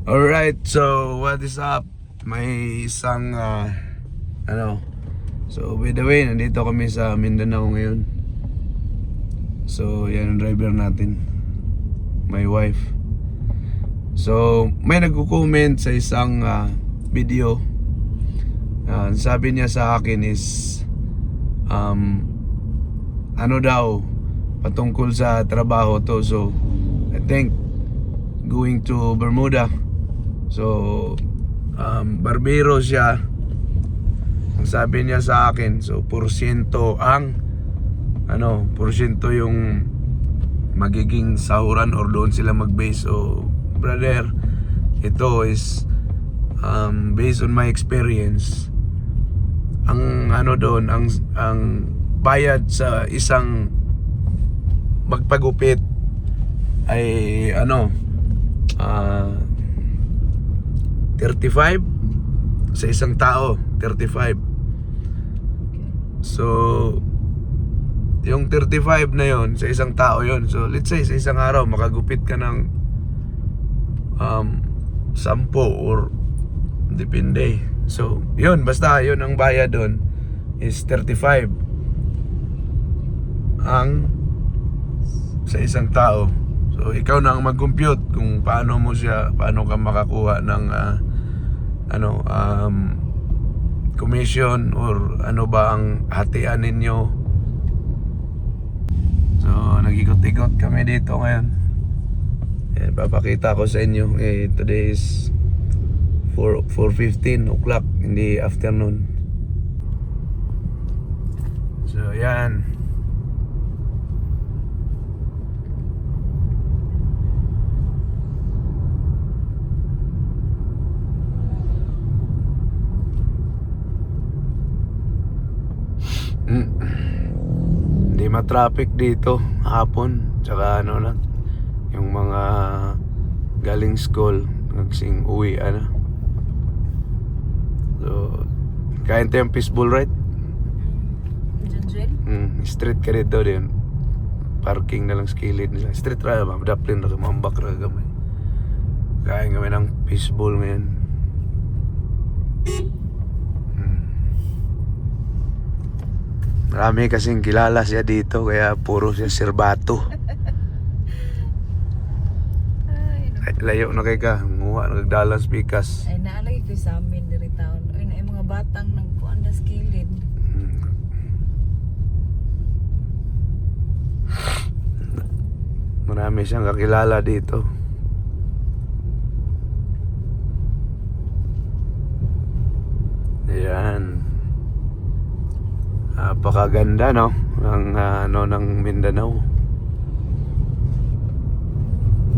Alright, so what is up? May isang So by the way, nandito kami sa Mindanao ngayon. So yan ang driver natin, my wife. So may nagko-comment sa isang video. Sabi niya sa akin is ano daw patungkol sa trabaho to. So I think going to Bermuda. So barbero siya. Ang sabi niya sa akin, so porsyento ang porsyento yung magiging sahuran or doon sila mag-base. So brother, ito is based on my experience. Ang doon, ang bayad sa isang magpagupit ay 35 sa isang tao, 35. So yung 35 na yon sa isang tao yon. So let's say sa isang araw makagupit ka ng 10 or depende. So yun, basta yun ang bayad doon is 35 ang sa isang tao. So ikaw na ang mag-compute kung paano ka makakuha ng commission or ano ba ang hatian ninyo. So nag-ikot-ikot kami dito ngayon. Papakita ko sa inyo. Today is 4:15 o'clock in the afternoon. So yan. Hindi ma-traffic dito hapon. Tsaka lang yung mga galing school nagsing uwi So kain tayong fishbowl, right? Street ka dito din. Parking na lang sa kilid nila. Street ra ba? Daplin na tumambak ra gamay. Kain kami ng fishbowl ngayon. Marami kasing kilala siya dito, kaya puro siya sirbato. Ay, layo na kay ka, nguha nagdalang spikas. Ay naalagi ko sa amin diri taon. Ay na mga batang nagkuan das kilid. Marami siyang kakilala dito. Ayan. Napakaganda ng Mindanao.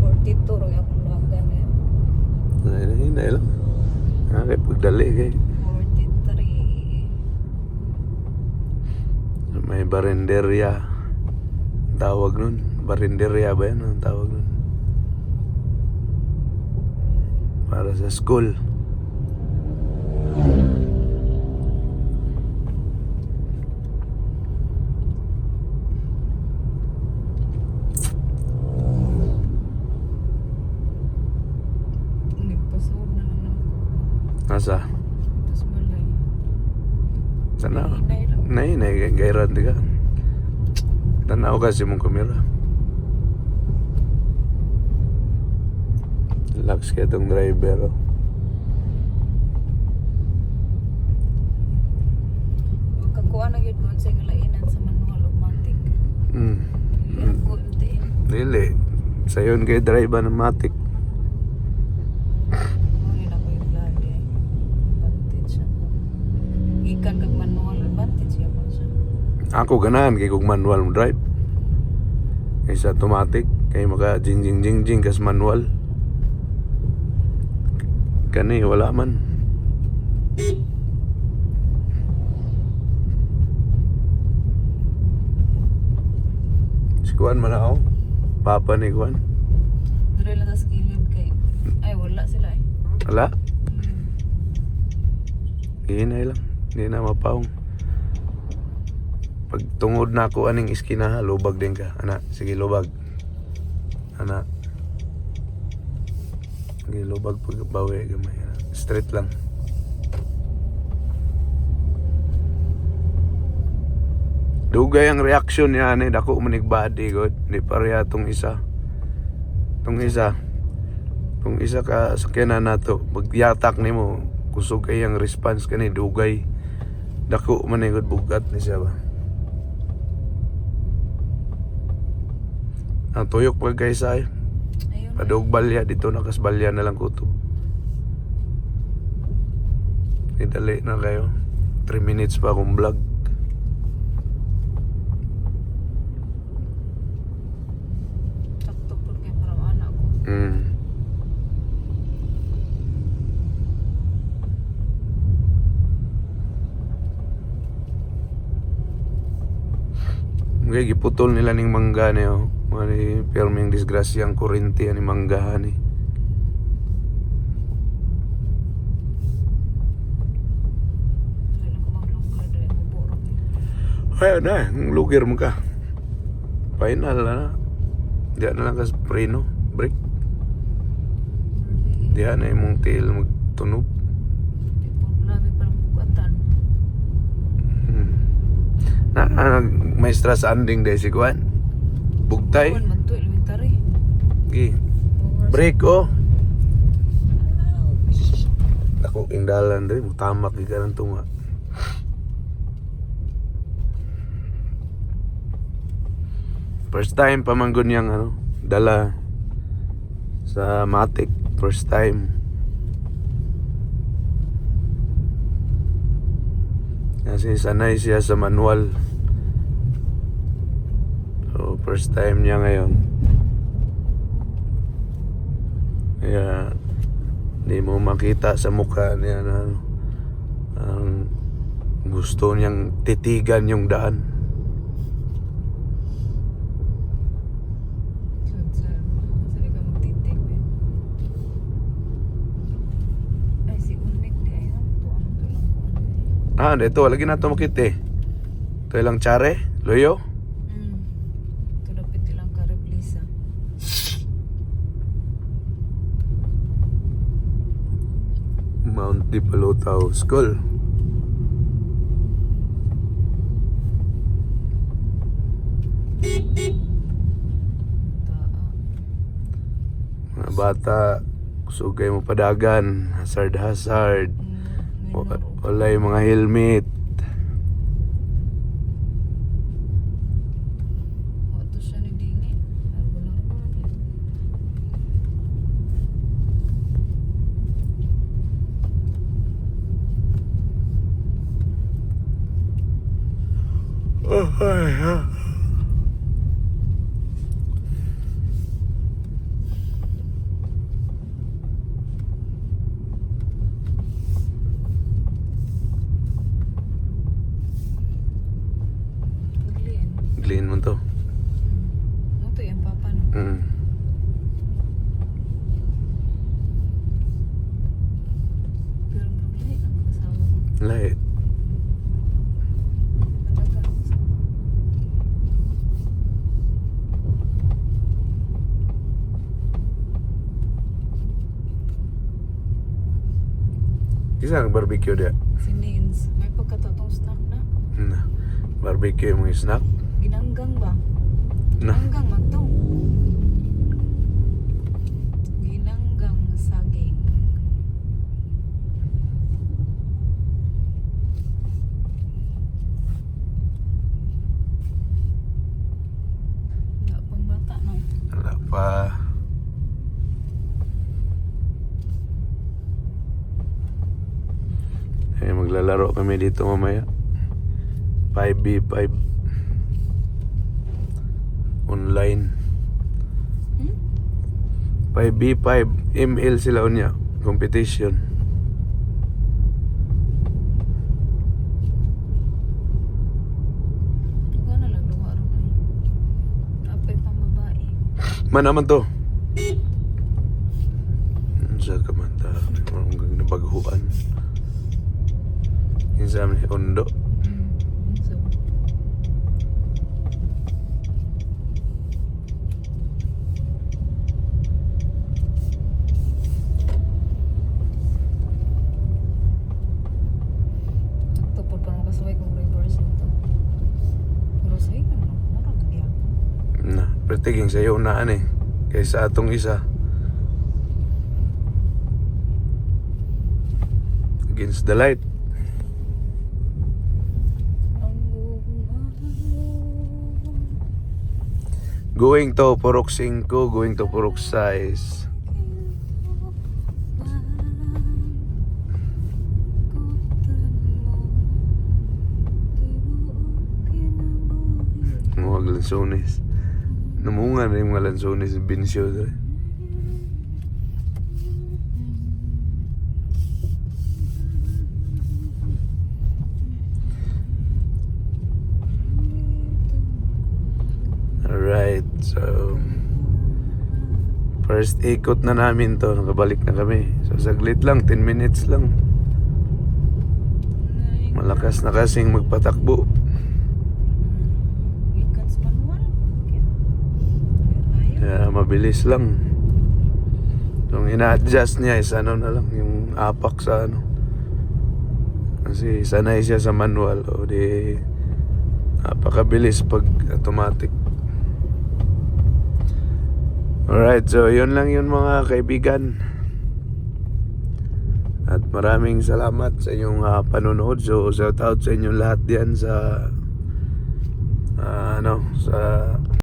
42 ro akong lagan eh. Hindi lang. Kaya pagdali kay 43. may barenderya. Tawag nun. Barenderya ba yan ang tawag nun? Para sa school. Nasa? Tapos balay. Tanaw. Nay, gairan di ka. Tanaw kasi mong kamera. Relax ka itong driver. Magkakuha na yun ko sa galainan sa manual automatic. Ako din. Dili. Sayon kay driver ng matic. Ikan kag manual advantage ya po siya. Ako ganahan kay kung manual mo drive. Kaysa automatic kay maka jing kas manual. Kani wala man. Si Kuan man ako. Papa ni Kuan. Dire lang tas kilid kay ay wala sila eh. Wala. Hinay lang. Hindi na mapaong. Pag tungod na ako aning iskina, lubag din ka. Anak, sige lubag. Anak. Gilubag pagbawi gamay. Straight lang. Dugay ang reaksyon niya ni dako manigbadi god. Di pareha tong isa. Tong isa ka sakyanan nato. Pagyatak nimo kusog kay ang response kani dugay. Dako man god bugat ni siya ba. Ang tuyok pag kaysa Ayun. padug balya dito nakas balya na lang kutob. Idali na kayo. 3 minutes pa akong vlog. Sakto po kay para anak ko. Mga giputol nila ning mangga niyo. Mani perming disgrasya ang kurente ni mangga ni. Dili ko maglungkod dili mo borok. Ay na, luger mo ka. Final na. Diyan na lang ka preno, break. Diyan na imong tail magtunog. Di po grabe pa ang bugatan. May stress ending day si Kuan. Bugtay. Kuwan man to elementary. Gi. Break oh. Ako ing dalan diri mo tamak gi kanan tunga. First time pamanggon yang dala sa Matic. First time. Kasi sanay siya sa manual. So, first time niya ngayon. Kaya, di mo makita sa mukha niya na ang gusto niyang titigan yung daan. Saan? Saan ka magtitig ba? Ay, si Unik di ay to ano to lang ko ano. Dito, lagi na ito makita eh. Ito lang tsare, loyo. Ito dapat ilang ka replisa. Mount Dipalutaw School. Mga bata, kusugay mo padagan, hazard. Walay mga helmet. Ito siya ni Dingi. Largo-largo na yan. Glen. Glen mo to. Ano to yung papa no? Pero maglahi ang mag-asawa mo. Lahi. Matagal ang asawa. Isa ang barbecue dia. Si Nins. May pagkatatong snack na. Barbecue yung snack. Ginanggang ba? Na. Ginanggang man to. Ginanggang saging. Wala pang bata no? Wala pa. Maglalaro kami dito mamaya. 5v5 online. 5v5 ML sila unya competition. Huwag na lang luwa ron ay. Apay pang babae. Man naman to. Sa kamanta, hanggang nabaghuan. Insa man undo. So, swerte king sa iyo na ani kaysa atong isa. Against the light. Going to Purok 5, going to Purok 6. Mga lansones. Namunga na yung mga lansones binsyo dre. Alright, so first ikot na namin to, nakabalik na kami. So saglit lang, 10 minutes lang. Malakas na kasing magpatakbo. Ikan sa manual. Kaya mabilis lang. Yung ina-adjust niya is ano na lang, yung apak sa ano. Kasi sanay siya sa manual o di napakabilis pag automatic. Alright, so yun lang yun mga kaibigan. At maraming salamat sa inyong panonood. So shout out sa inyong lahat diyan sa sa